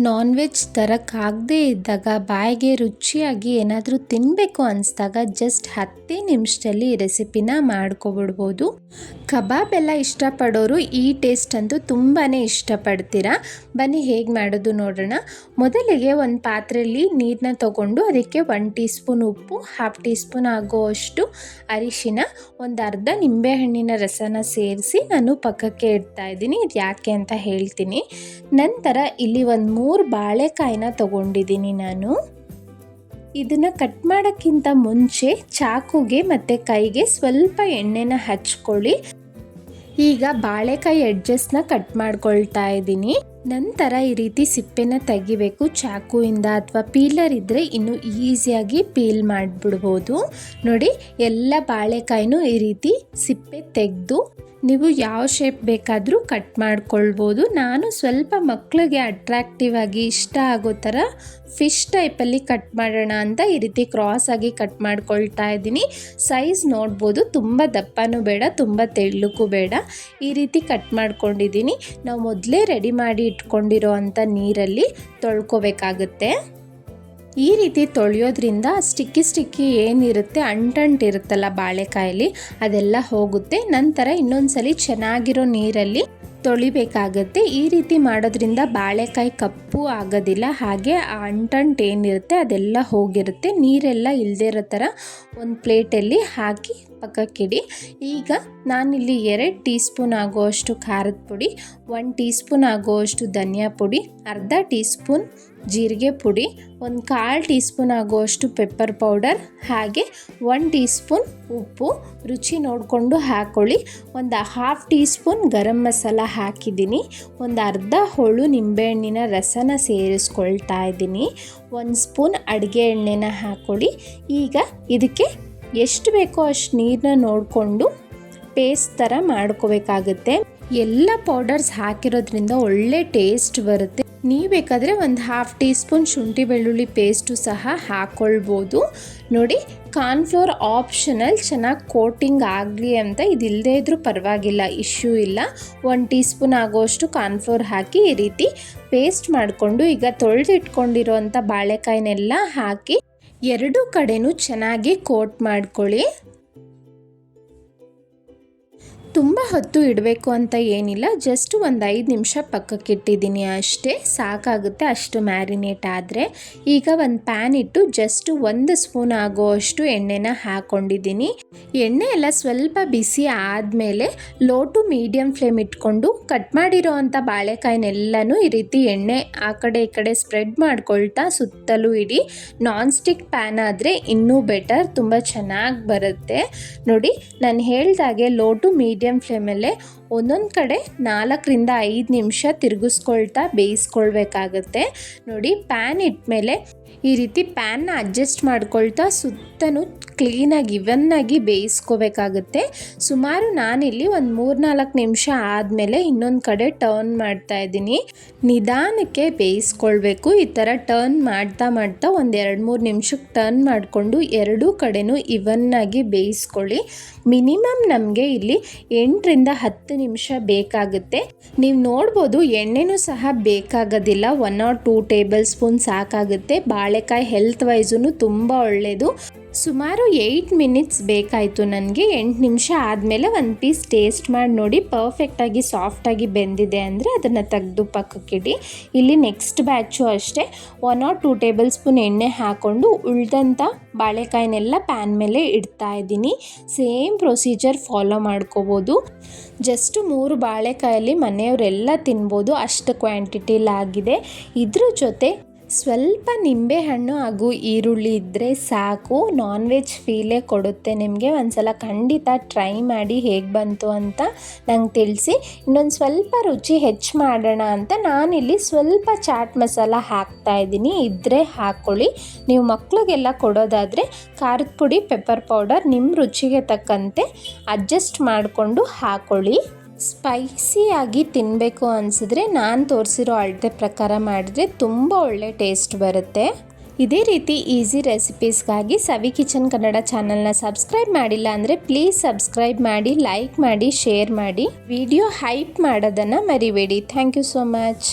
Non veg ತರೋಕ್ಕಾಗದೇ ಇದ್ದಾಗ ಬಾಯಿಗೆ ರುಚಿಯಾಗಿ ಏನಾದರೂ ತಿನ್ನಬೇಕು ಅನಿಸ್ದಾಗ ಜಸ್ಟ್ 10 ನಿಮಿಷದಲ್ಲಿ ಈ ರೆಸಿಪಿನ ಮಾಡ್ಕೊಬಿಡ್ಬೋದು. ಕಬಾಬ್ ಎಲ್ಲ ಇಷ್ಟಪಡೋರು ಈ ಟೇಸ್ಟ್ ಅಂತೂ ತುಂಬಾ ಇಷ್ಟಪಡ್ತೀರಾ. ಬನ್ನಿ ಹೇಗೆ ಮಾಡೋದು ನೋಡೋಣ. ಮೊದಲಿಗೆ ಒಂದು ಪಾತ್ರೆಯಲ್ಲಿ ನೀರನ್ನ ತಗೊಂಡು ಅದಕ್ಕೆ 1 ಟೀ ಸ್ಪೂನ್ ಉಪ್ಪು, 1/2 ಟೀ ಸ್ಪೂನ್ ಆಗೋವಷ್ಟು ಅರಿಶಿನ, ಒಂದು ಅರ್ಧ ನಿಂಬೆಹಣ್ಣಿನ ರಸನ ಸೇರಿಸಿ ನಾನು ಪಕ್ಕಕ್ಕೆ ಇಡ್ತಾ ಇದ್ದೀನಿ. ಇದು ಯಾಕೆ ಅಂತ ಹೇಳ್ತೀನಿ. ನಂತರ ಇಲ್ಲಿ ಒಂದು 3 ಬಾಳೆಕಾಯಿನ ತಗೊಂಡಿದ್ದೀನಿ ನಾನು. ಇದನ್ನು ಕಟ್ ಮಾಡೋಕ್ಕಿಂತ ಮುಂಚೆ ಚಾಕುಗೆ ಮತ್ತು ಕೈಗೆ ಸ್ವಲ್ಪ ಎಣ್ಣೆನ ಹಚ್ಕೊಳ್ಳಿ. ಈಗ ಬಾಳೆಕಾಯಿ ಎಡ್ಜಸ್ನ ಕಟ್ ಮಾಡ್ಕೊಳ್ತಾ ಇದ್ದೀನಿ. ನಂತರ ಈ ರೀತಿ ಸಿಪ್ಪೆನ ತೆಗಿಬೇಕು ಚಾಕುವಿಂದ, ಅಥವಾ ಪೀಲರ್ ಇದ್ದರೆ ಇನ್ನೂ ಈಸಿಯಾಗಿ ಪೀಲ್ ಮಾಡಿಬಿಡ್ಬೋದು. ನೋಡಿ, ಎಲ್ಲ ಬಾಳೆಕಾಯಿನೂ ಈ ರೀತಿ ಸಿಪ್ಪೆ ತೆಗೆದು ನೀವು ಯಾವ ಶೇಪ್ ಬೇಕಾದರೂ ಕಟ್ ಮಾಡ್ಕೊಳ್ಬೋದು. ನಾನು ಸ್ವಲ್ಪ ಮಕ್ಕಳಿಗೆ ಅಟ್ರಾಕ್ಟಿವ್ ಆಗಿ ಇಷ್ಟ ಆಗೋ ಥರ ಫಿಶ್ ಟೈಪಲ್ಲಿ ಕಟ್ ಮಾಡೋಣ ಅಂತ ಈ ರೀತಿ ಕ್ರಾಸ್ ಆಗಿ ಕಟ್ ಮಾಡ್ಕೊಳ್ತಾ ಇದ್ದೀನಿ. ಸೈಜ್ ನೋಡ್ಬೋದು, ತುಂಬ ದಪ್ಪನೂ ಬೇಡ, ತುಂಬ ತೆಳ್ಳಕ್ಕೂ ಬೇಡ. ಈ ರೀತಿ ಕಟ್ ಮಾಡ್ಕೊಂಡಿದ್ದೀನಿ. ನಾವು ಮೊದಲೇ ರೆಡಿ ಮಾಡಿ ಇಟ್ಕೊಂಡಿರೋ ಅಂಥ ನೀರಲ್ಲಿ ತೊಳ್ಕೊಬೇಕಾಗುತ್ತೆ. ಈ ರೀತಿ ತೊಳೆಯೋದ್ರಿಂದ ಸ್ಟಿಕ್ಕಿ ಏನಿರುತ್ತೆ, ಅಂಟಿರುತ್ತಲ್ಲ ಬಾಳೆಕಾಯಲ್ಲಿ, ಅದೆಲ್ಲ ಹೋಗುತ್ತೆ. ನಂತರ ಇನ್ನೊಂದ್ಸಲಿ ಚೆನ್ನಾಗಿರೋ ನೀರಲ್ಲಿ ತೊಳಿಬೇಕಾಗತ್ತೆ. ಈ ರೀತಿ ಮಾಡೋದ್ರಿಂದ ಬಾಳೆಕಾಯಿ ಕಪ್ಪು ಆಗೋದಿಲ್ಲ, ಹಾಗೆ ಆ ಅಂಟು ಏನಿರುತ್ತೆ ಅದೆಲ್ಲ ಹೋಗಿರುತ್ತೆ. ನೀರೆಲ್ಲ ಇಲ್ಲದೇ ಇರೋ ಥರ ಒಂದು ಪ್ಲೇಟಲ್ಲಿ ಹಾಕಿ ಪಕ್ಕಕ್ಕಿಡಿ. ಈಗ ನಾನಿಲ್ಲಿ 2 ಟೀ ಸ್ಪೂನ್ ಆಗುವಷ್ಟು ಖಾರದ ಪುಡಿ, 1 ಟೀ ಸ್ಪೂನ್ ಆಗುವಷ್ಟು ಧನಿಯಾ ಪುಡಿ, ಅರ್ಧ ಟೀ ಸ್ಪೂನ್ ಜೀರಿಗೆ ಪುಡಿ, 1/4 ಟೀ ಸ್ಪೂನ್ ಆಗುವಷ್ಟು ಪೆಪ್ಪರ್ ಪೌಡರ್, ಹಾಗೆ 1 ಟೀ ಸ್ಪೂನ್ ಉಪ್ಪು, ರುಚಿ ನೋಡಿಕೊಂಡು ಹಾಕ್ಕೊಳ್ಳಿ. ಒಂದು 1/2 ಟೀ ಸ್ಪೂನ್ ಗರಂ ಮಸಾಲ ಹಾಕಿದ್ದೀನಿ. ಒಂದು ಅರ್ಧ ಹೋಳು ನಿಂಬೆಹಣ್ಣಿನ ರಸನ ಸೇರಿಸ್ಕೊಳ್ತಾ ಇದ್ದೀನಿ. 1 ಸ್ಪೂನ್ ಅಡುಗೆ ಎಣ್ಣೆನ ಹಾಕ್ಕೊಳ್ಳಿ. ಈಗ ಇದಕ್ಕೆ ಎಷ್ಟು ಬೇಕೋ ಅಷ್ಟು ನೀರನ್ನ ನೋಡಿಕೊಂಡು ಪೇಸ್ಟ್ ಥರ ಮಾಡ್ಕೋಬೇಕಾಗುತ್ತೆ. ಎಲ್ಲ ಪೌಡರ್ಸ್ ಹಾಕಿರೋದ್ರಿಂದ ಒಳ್ಳೆ ಟೇಸ್ಟ್ ಬರುತ್ತೆ. ನೀವು ಬೇಕಾದರೆ ಒಂದು 1/2 ಟೀ ಸ್ಪೂನ್ ಶುಂಠಿ ಬೆಳ್ಳುಳ್ಳಿ ಪೇಸ್ಟು ಸಹ ಹಾಕ್ಕೊಳ್ಬೋದು. ನೋಡಿ, ಕಾರ್ನ್ಫ್ಲೋರ್ ಆಪ್ಷನಲ್, ಚೆನ್ನಾಗಿ ಕೋಟಿಂಗ್ ಆಗಲಿ ಅಂತ. ಇದಿಲ್ಲದೇ ಇದ್ರೂ ಪರವಾಗಿಲ್ಲ, ಇಶ್ಯೂ ಇಲ್ಲ. 1 ಟೀ ಸ್ಪೂನ್ ಆಗೋಷ್ಟು ಕಾರ್ನ್ಫ್ಲೋರ್ ಹಾಕಿ ಈ ರೀತಿ ಪೇಸ್ಟ್ ಮಾಡಿಕೊಂಡು ಈಗ ತೊಳೆದಿಟ್ಕೊಂಡಿರೋಂಥ ಬಾಳೆಕಾಯಿನೆಲ್ಲ ಹಾಕಿ 2 ಕಡೆನೂ ಚೆನ್ನಾಗಿ ಕೋಟ್ ಮಾಡ್ಕೊಳ್ಳಿ. ತುಂಬ ಹೊತ್ತು ಇಡಬೇಕು ಅಂತ ಏನಿಲ್ಲ, ಜಸ್ಟ್ ಒಂದು 5 ನಿಮಿಷ ಪಕ್ಕಕ್ಕಿಟ್ಟಿದ್ದೀನಿ ಅಷ್ಟೇ, ಸಾಕಾಗುತ್ತೆ ಅಷ್ಟು ಮ್ಯಾರಿನೇಟ್ ಆದರೆ. ಈಗ ಒಂದು ಪ್ಯಾನ್ ಇಟ್ಟು ಜಸ್ಟ್ 1 ಸ್ಪೂನ್ ಆಗೋವಷ್ಟು ಎಣ್ಣೆನ ಹಾಕ್ಕೊಂಡಿದ್ದೀನಿ. ಎಣ್ಣೆ ಎಲ್ಲ ಸ್ವಲ್ಪ ಬಿಸಿ ಆದಮೇಲೆ ಲೋ ಟು ಮೀಡಿಯಮ್ ಫ್ಲೇಮ್ ಇಟ್ಕೊಂಡು ಕಟ್ ಮಾಡಿರೋ ಅಂಥ ಬಾಳೆಕಾಯಿನೆಲ್ಲನೂ ಈ ರೀತಿ ಎಣ್ಣೆ ಆ ಕಡೆ ಈ ಕಡೆ ಸ್ಪ್ರೆಡ್ ಮಾಡ್ಕೊಳ್ತಾ ಸುತ್ತಲೂ ಇಡಿ. ನಾನ್ ಸ್ಟಿಕ್ ಪ್ಯಾನ್ ಆದರೆ ಇನ್ನೂ ಬೆಟರ್, ತುಂಬ ಚೆನ್ನಾಗಿ ಬರುತ್ತೆ. ನೋಡಿ, ನಾನು ಹೇಳ್ದಾಗೆ ಲೋ ಟು ಮೀಡಿಯಮ್ ಫ್ಲೇಮಲ್ಲೇ ಒಂದೊಂದು ಕಡೆ 4 ರಿಂದ 5 ನಿಮಿಷ ತಿರುಗಿಸ್ಕೊಳ್ತಾ ಬೇಯಿಸ್ಕೊಳ್ಬೇಕಾಗತ್ತೆ. ನೋಡಿ, ಪ್ಯಾನ್ ಇಟ್ಮೇಲೆ ಈ ರೀತಿ ಪ್ಯಾನ್ನ ಅಡ್ಜಸ್ಟ್ ಮಾಡ್ಕೊಳ್ತಾ ಸುತ್ತಲೂ ಕ್ಲೀನಾಗಿ ಇವನ್ನಾಗಿ ಬೇಯಿಸ್ಕೋಬೇಕಾಗುತ್ತೆ. ಸುಮಾರು ನಾನಿಲ್ಲಿ ಒಂದು 3-4 ನಿಮಿಷ ಆದಮೇಲೆ ಇನ್ನೊಂದು ಕಡೆ ಟರ್ನ್ ಮಾಡ್ತಾ ಇದ್ದೀನಿ. ನಿಧಾನಕ್ಕೆ ಬೇಯಿಸ್ಕೊಳ್ಬೇಕು. ಈ ಥರ ಟರ್ನ್ ಮಾಡ್ತಾ ಒಂದು 2-3 ನಿಮಿಷಕ್ಕೆ ಟರ್ನ್ ಮಾಡಿಕೊಂಡು 2 ಕಡೆನೂ ಇವನ್ನಾಗಿ ಬೇಯಿಸ್ಕೊಳ್ಳಿ. ಮಿನಿಮಮ್ ನಮಗೆ ಇಲ್ಲಿ 8 ರಿಂದ 10 ನಿಮಿಷ ಬೇಕಾಗುತ್ತೆ. ನೀವು ನೋಡ್ಬೋದು, ಎಣ್ಣೆನೂ ಸಹ ಬೇಕಾಗೋದಿಲ್ಲ, 1 or 2 ಟೇಬಲ್ ಸ್ಪೂನ್ ಸಾಕಾಗುತ್ತೆ. ಬಾಳೆಕಾಯಿ ಹೆಲ್ತ್ ವೈಸೂ ತುಂಬ ಒಳ್ಳೆಯದು. ಸುಮಾರು 8 ಮಿನಿಟ್ಸ್ ಬೇಕಾಯಿತು ನನಗೆ. 8 ನಿಮಿಷ ಆದಮೇಲೆ ಒಂದು ಪೀಸ್ ಟೇಸ್ಟ್ ಮಾಡಿ ನೋಡಿ, ಪರ್ಫೆಕ್ಟಾಗಿ ಸಾಫ್ಟಾಗಿ ಬೆಂದಿದೆ ಅಂದರೆ ಅದನ್ನು ತೆಗೆದು ಪಕ್ಕಕ್ಕಿಡಿ. ಇಲ್ಲಿ ನೆಕ್ಸ್ಟ್ ಬ್ಯಾಚು ಅಷ್ಟೇ 1 or 2 ಟೇಬಲ್ ಸ್ಪೂನ್ ಎಣ್ಣೆ ಹಾಕ್ಕೊಂಡು ಉಳಿದಂಥ ಬಾಳೆಕಾಯಿನೆಲ್ಲ ಪ್ಯಾನ್ ಮೇಲೆ ಇಡ್ತಾ ಇದ್ದೀನಿ. ಸೇಮ್ ಪ್ರೊಸೀಜರ್ ಫಾಲೋ ಮಾಡ್ಕೋಬೋದು. ಜಸ್ಟ್ 3 ಬಾಳೆಕಾಯಲ್ಲಿ ಮನೆಯವರೆಲ್ಲ ತಿನ್ಬೋದು, ಅಷ್ಟು ಕ್ವಾಂಟಿಟಿಲಾಗಿದೆ. ಇದ್ರ ಜೊತೆ ಸ್ವಲ್ಪ ನಿಂಬೆಹಣ್ಣು ಹಾಗೂ ಈರುಳ್ಳಿ ಇದ್ದರೆ ಸಾಕು, ನಾನ್ ವೆಜ್ ಫೀಲೇ ಕೊಡುತ್ತೆ ನಿಮಗೆ. ಒಂದ್ಸಲ ಖಂಡಿತ ಟ್ರೈ ಮಾಡಿ ಹೇಗೆ ಬಂತು ಅಂತ ನಂಗೆ ತಿಳಿಸಿ. ಇನ್ನೊಂದು ಸ್ವಲ್ಪ ರುಚಿ ಹೆಚ್ಚು ಮಾಡೋಣ ಅಂತ ನಾನಿಲ್ಲಿ ಸ್ವಲ್ಪ ಚಾಟ್ ಮಸಾಲ ಹಾಕ್ತಾಯಿದ್ದೀನಿ, ಇದ್ದರೆ ಹಾಕ್ಕೊಳ್ಳಿ. ನೀವು ಮಕ್ಕಳಿಗೆಲ್ಲ ಕೊಡೋದಾದರೆ ಖಾರದ ಪುಡಿ, ಪೆಪ್ಪರ್ ಪೌಡರ್ ನಿಮ್ಮ ರುಚಿಗೆ ತಕ್ಕಂತೆ ಅಡ್ಜಸ್ಟ್ ಮಾಡಿಕೊಂಡು ಹಾಕ್ಕೊಳ್ಳಿ. ಸ್ಪೈಸಿಯಾಗಿ ತಿನ್ನಬೇಕು ಅನಿಸಿದ್ರೆ ನಾನು ತೋರಿಸಿರೋ ಅಳತೆ ಪ್ರಕಾರ ಮಾಡಿದ್ರೆ ತುಂಬ ಒಳ್ಳೆ ಟೇಸ್ಟ್ ಬರುತ್ತೆ. ಇದೇ ರೀತಿ ಈಸಿ ರೆಸಿಪೀಸ್ಗಾಗಿ ಸವಿ ಕಿಚನ್ ಕನ್ನಡ ಚಾನಲ್ನ ಸಬ್ಸ್ಕ್ರೈಬ್ ಮಾಡಿಲ್ಲ ಅಂದರೆ ಪ್ಲೀಸ್ ಸಬ್ಸ್ಕ್ರೈಬ್ ಮಾಡಿ, ಲೈಕ್ ಮಾಡಿ, ಶೇರ್ ಮಾಡಿ. ವಿಡಿಯೋ ಹೈಪ್ ಮಾಡೋದನ್ನು ಮರಿಬೇಡಿ. Thank you so much.